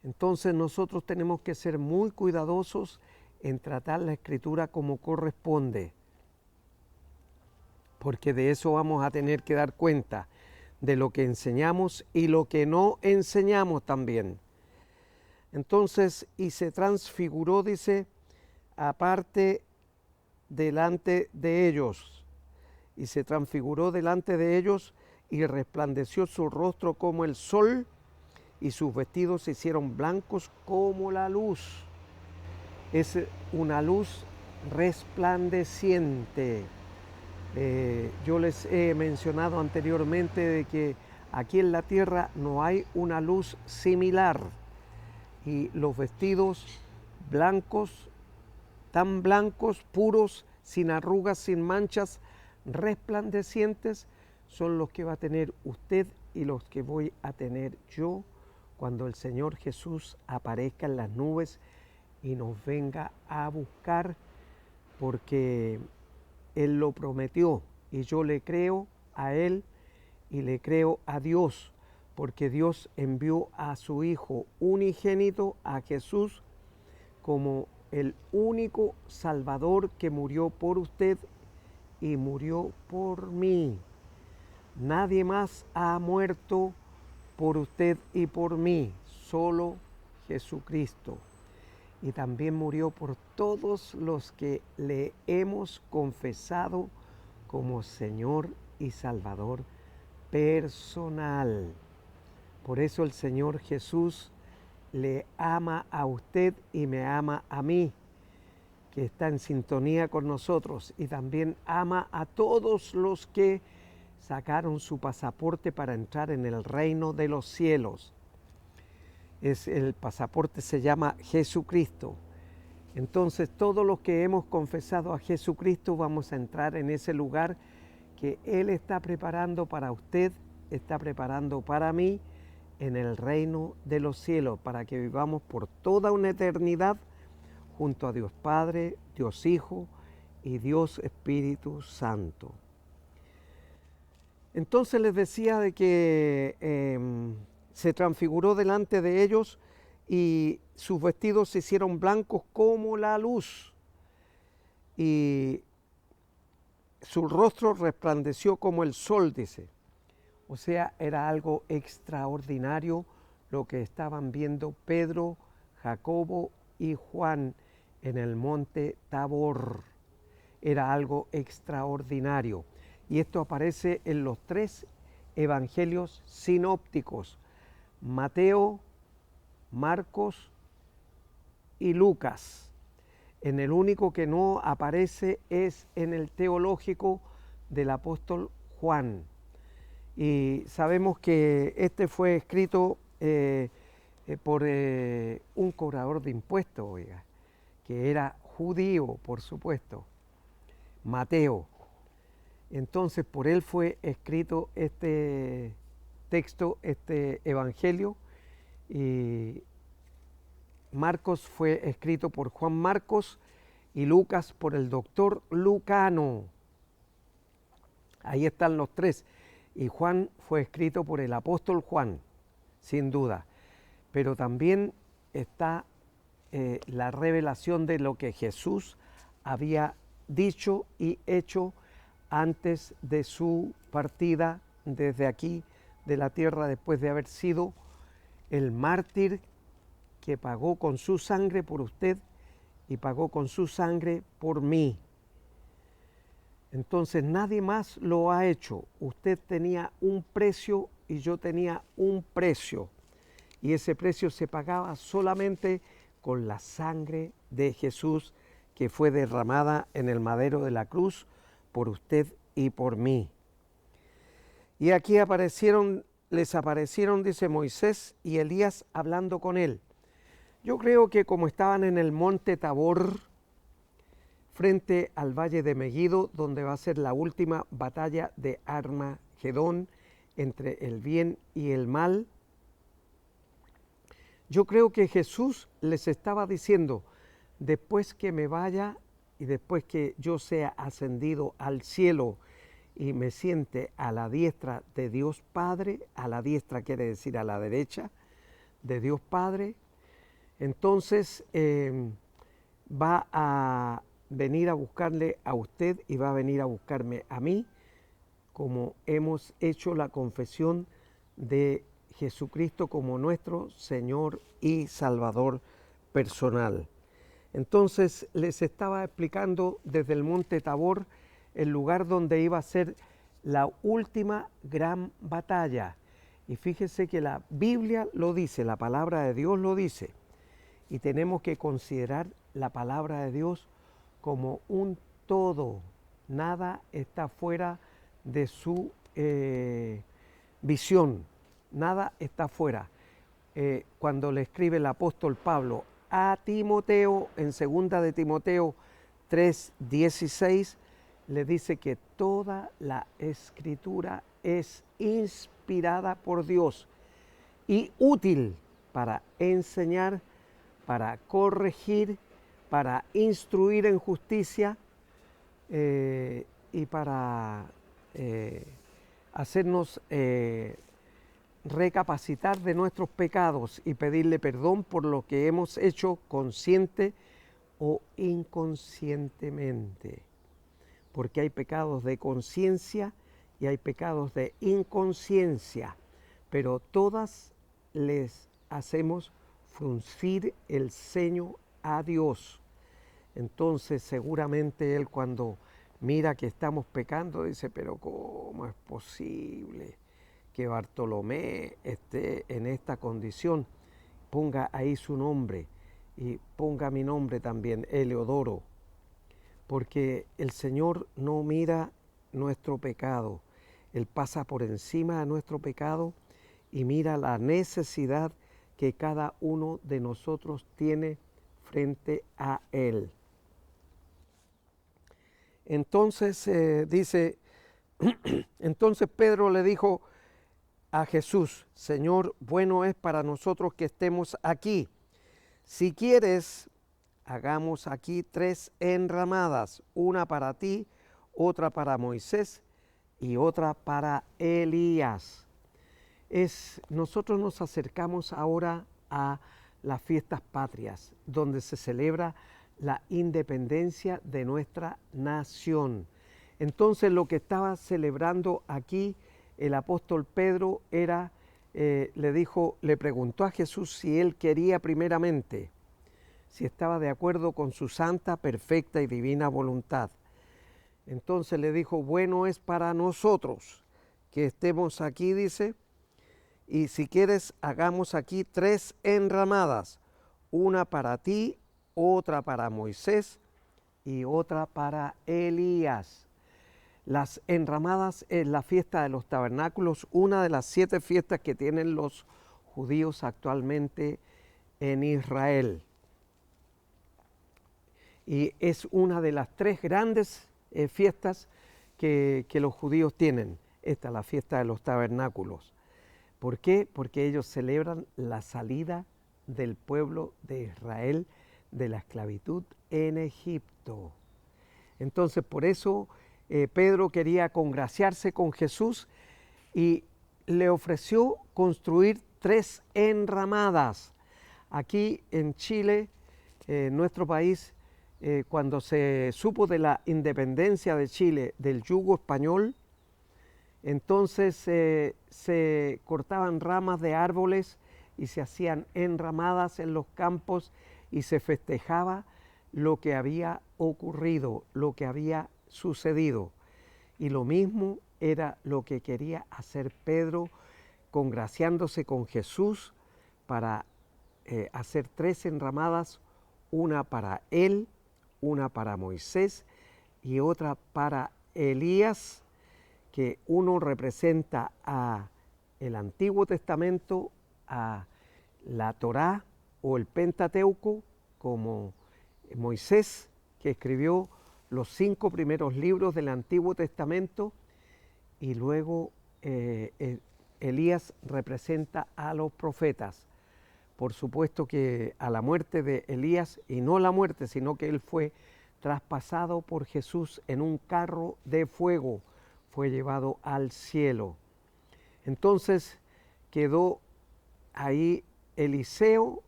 Entonces nosotros tenemos que ser muy cuidadosos en tratar la Escritura como corresponde, porque de eso vamos a tener que dar cuenta, de lo que enseñamos y lo que no enseñamos también. Entonces, y se transfiguró, dice, aparte delante de ellos, y se transfiguró delante de ellos, y resplandeció su rostro como el sol, y sus vestidos se hicieron blancos como la luz. Es una luz resplandeciente. Yo les he mencionado anteriormente de que aquí en la tierra no hay una luz similar, y los vestidos blancos, tan blancos, puros, sin arrugas, sin manchas, resplandecientes, son los que va a tener usted y los que voy a tener yo cuando el Señor Jesús aparezca en las nubes y nos venga a buscar, porque Él lo prometió y yo le creo a Él y le creo a Dios, porque Dios envió a su Hijo unigénito, a Jesús, como el único Salvador que murió por usted y murió por mí. Nadie más ha muerto por usted y por mí, solo Jesucristo. Y también murió por todos los que le hemos confesado como Señor y Salvador personal. Por eso el Señor Jesús le ama a usted y me ama a mí, que está en sintonía con nosotros, y también ama a todos los que sacaron su pasaporte para entrar en el reino de los cielos. El pasaporte se llama Jesucristo. Entonces todos los que hemos confesado a Jesucristo vamos a entrar en ese lugar que Él está preparando para usted, está preparando para mí en el reino de los cielos, para que vivamos por toda una eternidad junto a Dios Padre, Dios Hijo y Dios Espíritu Santo. Entonces les decía de que se transfiguró delante de ellos y sus vestidos se hicieron blancos como la luz y su rostro resplandeció como el sol, dice. O sea, era algo extraordinario lo que estaban viendo Pedro, Jacobo y Juan en el monte Tabor. Era algo extraordinario. Y esto aparece en los 3 evangelios sinópticos: Mateo, Marcos y Lucas. En el único que no aparece es en el teológico del apóstol Juan. Y sabemos que este fue escrito por un cobrador de impuestos, oiga, que era judío, por supuesto, Mateo. Entonces por él fue escrito este texto, este evangelio, y Marcos fue escrito por Juan Marcos y Lucas por el doctor Lucano. Ahí están los 3. Y Juan fue escrito por el apóstol Juan, sin duda. Pero también está la revelación de lo que Jesús había dicho y hecho antes de su partida desde aquí, de la tierra, después de haber sido el mártir que pagó con su sangre por usted y pagó con su sangre por mí. Entonces nadie más lo ha hecho. Usted tenía un precio y yo tenía un precio. Y ese precio se pagaba solamente con la sangre de Jesús que fue derramada en el madero de la cruz por usted y por mí. Y aquí les aparecieron, dice, Moisés y Elías hablando con él. Yo creo que como estaban en el monte Tabor, frente al valle de Megiddo, donde va a ser la última batalla de Armagedón entre el bien y el mal, yo creo que Jesús les estaba diciendo, después que me vaya y después que yo sea ascendido al cielo y me siente a la diestra de Dios Padre, a la diestra quiere decir a la derecha de Dios Padre, entonces va a venir a buscarle a usted y va a venir a buscarme a mí, como hemos hecho la confesión de Jesucristo como nuestro Señor y Salvador personal. Entonces les estaba explicando desde el monte Tabor el lugar donde iba a ser la última gran batalla. Y fíjese que la Biblia lo dice, la palabra de Dios lo dice. Y tenemos que considerar la palabra de Dios como un todo. Nada está fuera de su visión. Nada está fuera. Cuando le escribe el apóstol Pablo a Timoteo, en 2 de Timoteo 3:16, le dice que toda la escritura es inspirada por Dios y útil para enseñar, para corregir, para instruir en justicia y para hacernos recapacitar de nuestros pecados y pedirle perdón por lo que hemos hecho consciente o inconscientemente. Porque hay pecados de conciencia y hay pecados de inconsciencia, pero todas les hacemos fruncir el ceño a Dios. Entonces seguramente Él, cuando mira que estamos pecando, dice, pero ¿cómo es posible que Bartolomé esté en esta condición? Ponga ahí su nombre y ponga mi nombre también, Eleodoro, porque el Señor no mira nuestro pecado, Él pasa por encima de nuestro pecado y mira la necesidad que cada uno de nosotros tiene frente a él. Entonces dice, entonces Pedro le dijo a Jesús: Señor, bueno es para nosotros que estemos aquí. Si quieres, hagamos aquí 3 enramadas, una para ti, otra para Moisés y otra para Elías. Nosotros nos acercamos ahora a las fiestas patrias, donde se celebra la independencia de nuestra nación. Entonces lo que estaba celebrando aquí el apóstol Pedro era, le preguntó a Jesús si él quería primeramente, si estaba de acuerdo con su santa, perfecta y divina voluntad. Entonces le dijo: bueno es para nosotros que estemos aquí, dice, y si quieres hagamos aquí 3 enramadas, una para ti, otra para Moisés y otra para Elías. Las enramadas es la fiesta de los tabernáculos, una de las 7 fiestas que tienen los judíos actualmente en Israel. Y es una de las 3 grandes fiestas que los judíos tienen. Esta es la fiesta de los tabernáculos. ¿Por qué? Porque ellos celebran la salida del pueblo de Israel de la esclavitud en Egipto. Entonces, por eso Pedro quería congraciarse con Jesús y le ofreció construir 3 enramadas. Aquí en Chile, nuestro país, cuando se supo de la independencia de Chile del yugo español, entonces se cortaban ramas de árboles y se hacían enramadas en los campos y se festejaba lo que había ocurrido, lo que había sucedido. Y lo mismo era lo que quería hacer Pedro, congraciándose con Jesús para hacer 3 enramadas, una para él, una para Moisés y otra para Elías, que uno representa a el Antiguo Testamento, a la Torá o el Pentateuco, como Moisés, que escribió los 5 primeros libros del Antiguo Testamento, y luego Elías representa a los profetas. Por supuesto que a la muerte de Elías, y no la muerte, sino que él fue traspasado por Jesús en un carro de fuego, fue llevado al cielo. Entonces quedó ahí Eliseo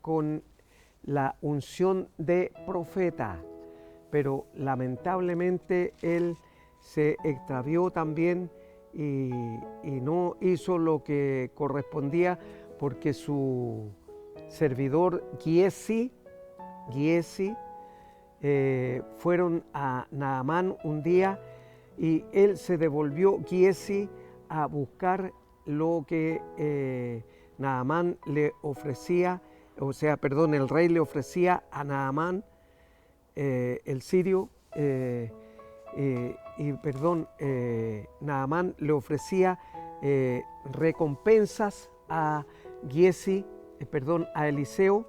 con la unción de profeta, pero lamentablemente él se extravió también y no hizo lo que correspondía, porque su servidor Giesi fueron a Naamán un día y él se devolvió, Giesi, a buscar lo que Naamán le ofrecía, el rey le ofrecía a Naamán, el sirio, Naamán le ofrecía recompensas a a Eliseo,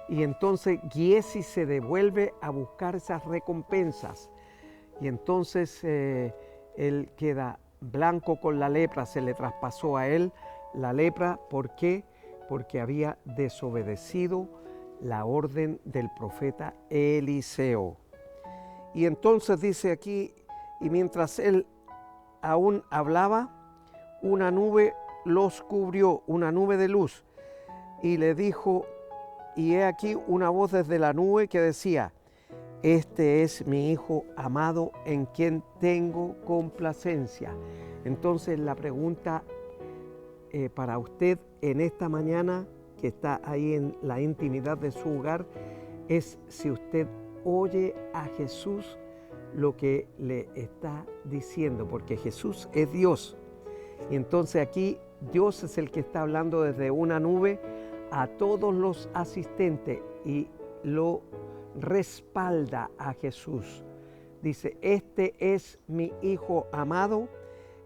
y entonces Giesi se devuelve a buscar esas recompensas, y entonces él queda blanco con la lepra, se le traspasó a él la lepra. ¿Por qué? Porque había desobedecido la orden del profeta Eliseo. Y entonces dice aquí: y mientras él aún hablaba, una nube los cubrió, una nube de luz, y le dijo, y he aquí una voz desde la nube que decía: este es mi Hijo amado, en quien tengo complacencia. Entonces la pregunta para usted en esta mañana, que está ahí en la intimidad de su hogar, es si usted oye a Jesús lo que le está diciendo, porque Jesús es Dios. Y entonces aquí Dios es el que está hablando desde una nube a todos los asistentes y lo respalda a Jesús. Dice: este es mi Hijo amado,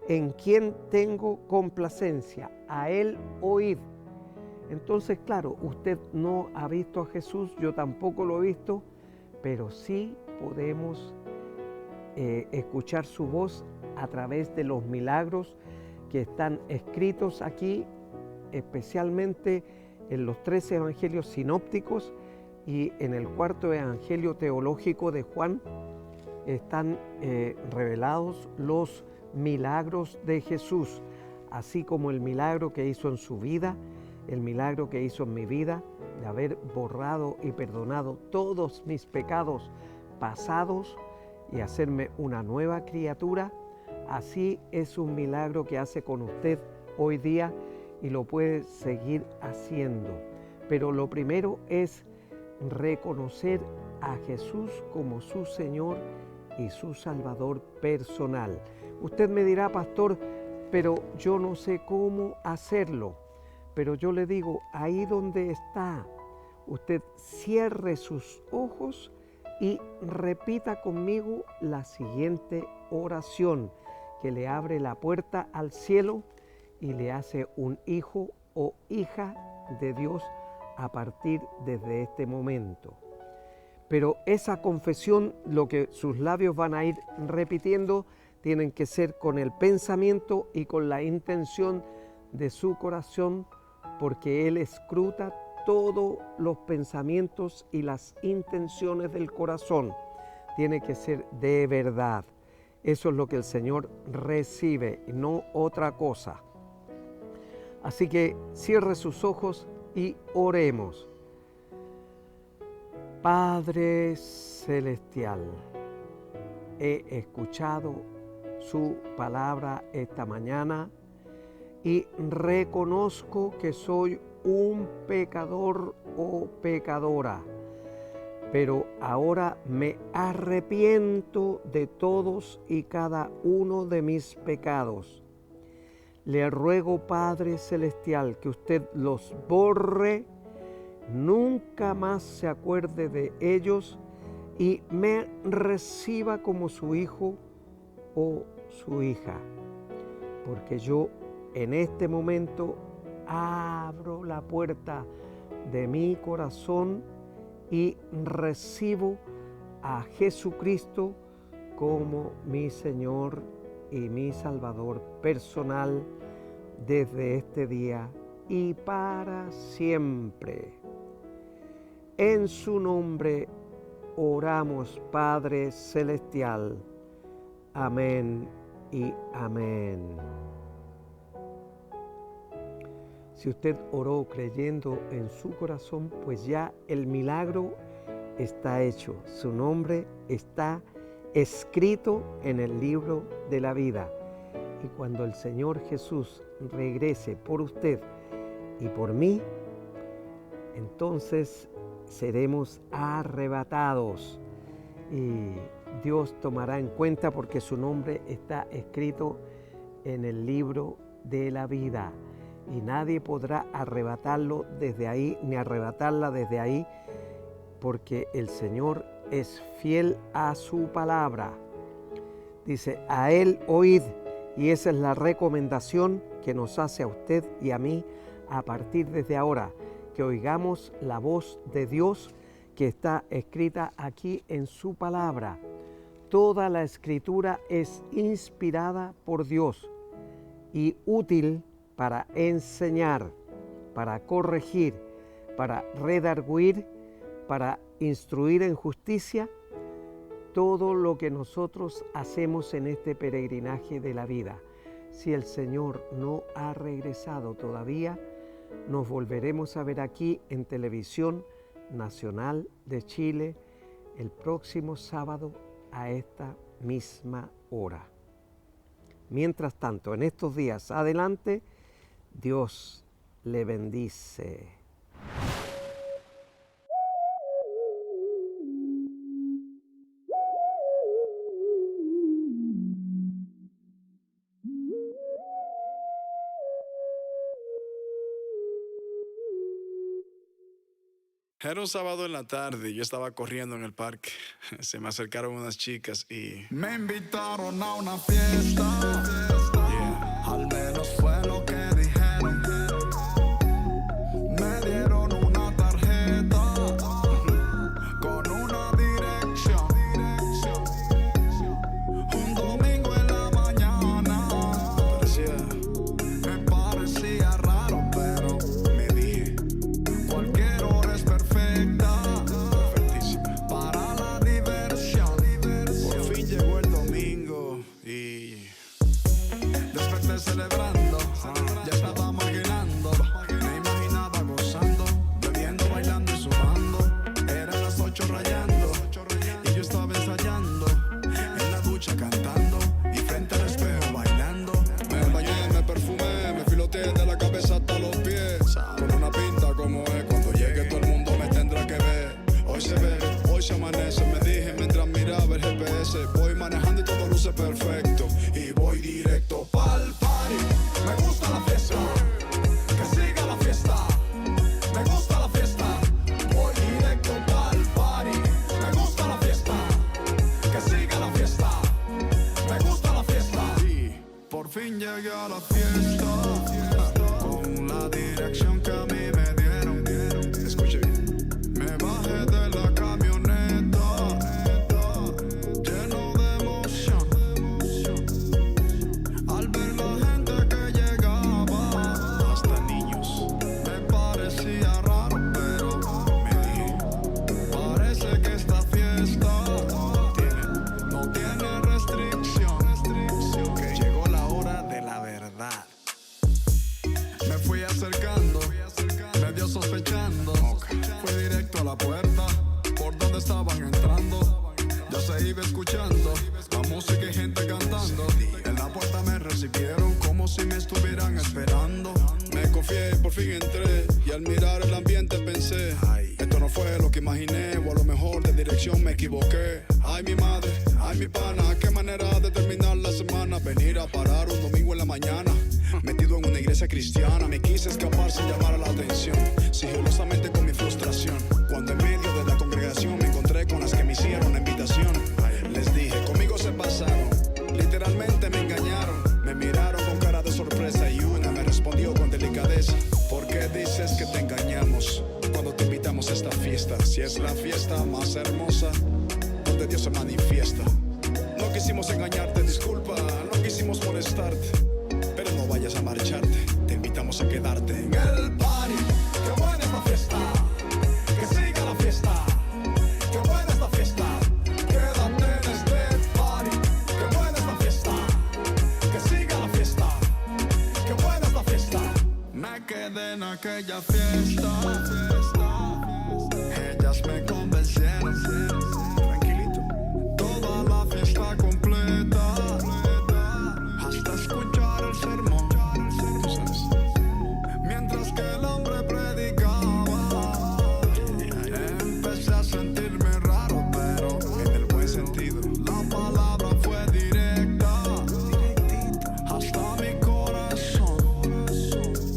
en quien tengo complacencia, a él oíd. Entonces, claro, usted no ha visto a Jesús, yo tampoco lo he visto, pero sí podemos escuchar su voz a través de los milagros que están escritos aquí, especialmente en los 13 evangelios sinópticos y en el 4 evangelio teológico de Juan. Están revelados los milagros de Jesús, así como el milagro que hizo en su vida, el milagro que hizo en mi vida, de haber borrado y perdonado todos mis pecados pasados y hacerme una nueva criatura. Así es un milagro que hace con usted hoy día y lo puede seguir haciendo. Pero lo primero es reconocer a Jesús como su Señor y su Salvador personal. Usted me dirá, pastor, pero yo no sé cómo hacerlo. Pero yo le digo, ahí donde está, usted cierre sus ojos y repita conmigo la siguiente oración que le abre la puerta al cielo y le hace un hijo o hija de Dios a partir desde este momento. Pero esa confesión, lo que sus labios van a ir repitiendo, tienen que ser con el pensamiento y con la intención de su corazón, porque Él escruta todos los pensamientos y las intenciones del corazón. Tiene que ser de verdad. Eso es lo que el Señor recibe, y no otra cosa. Así que cierre sus ojos y oremos. Padre Celestial, he escuchado su palabra esta mañana y reconozco que soy un pecador o pecadora, pero ahora me arrepiento de todos y cada uno de mis pecados. Le ruego, Padre Celestial, que usted los borre, nunca más se acuerde de ellos y me reciba como su hijo o su hija, porque yo en este momento abro la puerta de mi corazón y recibo a Jesucristo como mi Señor y mi Salvador personal desde este día y para siempre. En su nombre oramos, Padre Celestial. Amén y amén. Si usted oró creyendo en su corazón, pues ya el milagro está hecho. Su nombre está escrito en el libro de la vida. Y cuando el Señor Jesús regrese por usted y por mí, entonces seremos arrebatados y Dios tomará en cuenta, porque su nombre está escrito en el libro de la vida y nadie podrá arrebatarlo desde ahí ni arrebatarla desde ahí, porque el Señor es fiel a su palabra. Dice, a Él oíd, y esa es la recomendación que nos hace a usted y a mí a partir desde ahora, que oigamos la voz de Dios que está escrita aquí en su palabra. Toda la escritura es inspirada por Dios y útil para enseñar, para corregir, para redarguir, para instruir en justicia. Todo lo que nosotros hacemos en este peregrinaje de la vida. Si el Señor no ha regresado todavía, nos volveremos a ver aquí en Televisión Nacional de Chile el próximo sábado a esta misma hora. Mientras tanto, en estos días adelante, Dios le bendice. Era un sábado en la tarde y yo estaba corriendo en el parque. Se me acercaron unas chicas y... Me invitaron a una fiesta. Yeah. Al menos fue lo que dijeron. tarde celebrando, ya estaba marginando. Me imaginaba gozando, bebiendo, bailando y sudando. Eran las 8 rayando y yo estaba ensayando, en la ducha cantando y frente al espejo bailando. Me bañé, me perfumé, me filoteé de la cabeza hasta los pies. Con una pinta como es, cuando llegue todo el mundo me tendrá que ver. Hoy se ve, hoy se amanece, me dije mientras miraba el GPS. Voy manejando y todo luce perfecto y voy directo pa'l party. Me gusta la fiesta, que siga la fiesta. Me gusta la fiesta, voy directo pa'l party. Me gusta la fiesta, que siga la fiesta. Me gusta la fiesta. Y por fin llegué a la fiesta, con la dirección que a mí me dieron. Escuche bien. Me bajé de la camioneta, lleno de emoción, al ver la gente que llegaba, hasta niños. Me parecía raro, pero me dije, parece que esta fiesta no tiene restricción. Que llegó la hora de la verdad. Me fui acercando, medio sospechando. Fui directo a la puerta, por donde estaban entrando. Ya se iba escuchando la música y gente cantando. En la puerta me recibieron como si me estuvieran esperando. Me confié, por fin entré, y al mirar el ambiente pensé, esto no fue lo que imaginé, o a lo mejor de dirección me equivoqué. Ay mi madre, ay mi pana, qué manera de terminar la semana. Venir a parar un domingo en la mañana, metido en una iglesia cristiana. Me quise escapar sin llamar la atención, sigilosamente con mi frustración. Cuando en medio de la congregación me encontré con las que me hicieron la invitación, les dije, conmigo se pasaron, literalmente me engañaron. Me miraron con cara de sorpresa y una me respondió con delicadeza, ¿por qué dices que te engañamos cuando te invitamos a esta fiesta? Si es la fiesta más hermosa donde Dios se manifiesta. No quisimos engañarte, disculpa, no quisimos molestarte, pero no vayas a marcharte, te invitamos a quedarte en el party. Qué buena esta fiesta, que siga la fiesta. Qué buena esta fiesta, quédate en este party. Qué buena esta fiesta, que siga la fiesta. Qué buena esta fiesta. Me quedé en aquella fiesta, ellas me convencieron, tranquilito, toda la fiesta completa, hasta escuchar el sermón, tú sabes. Mientras que el hombre predicaba, empecé a sentirme raro, pero en el buen sentido. La palabra fue directa, hasta mi corazón.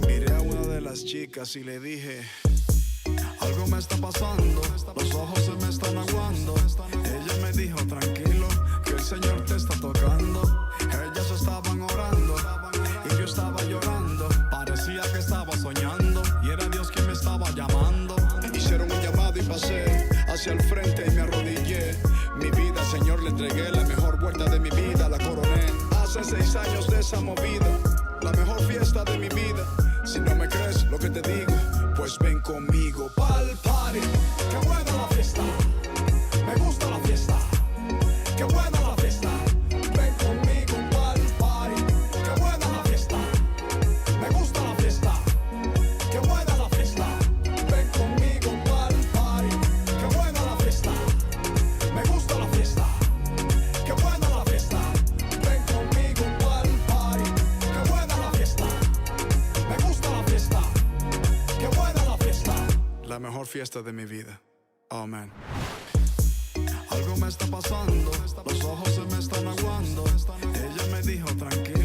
Miré a una de las chicas y le dije, algo me está pasando, los ojos se me están aguando. Ella me dijo, tranquilo, que el Señor te está tocando. Ellas estaban orando y yo estaba llorando. Parecía que estaba soñando y era Dios quien me estaba llamando. Hicieron un llamado y pasé hacia el frente y me arrodillé. Mi vida, Señor, le entregué, la mejor vuelta de mi vida la coroné. Hace 6 años de esa movida, la mejor fiesta de mi vida. Si no me crees lo que te digo, pues ven conmigo pa'l party. Qué buena la fiesta, me gusta la fiesta. Qué buena la fiesta, ven conmigo pa'l party. Qué buena la fiesta, me gusta la fiesta. Qué buena la fiesta, ven conmigo pa'l party. Qué buena la fiesta, me gusta la fiesta. Qué buena la fiesta, ven conmigo pa'l party. Qué buena la fiesta, me gusta la fiesta. Qué buena la fiesta. La mejor fiesta de mi vida. Oh, man. Algo me está pasando, los ojos se me están aguando. Ella me dijo, tranquilo,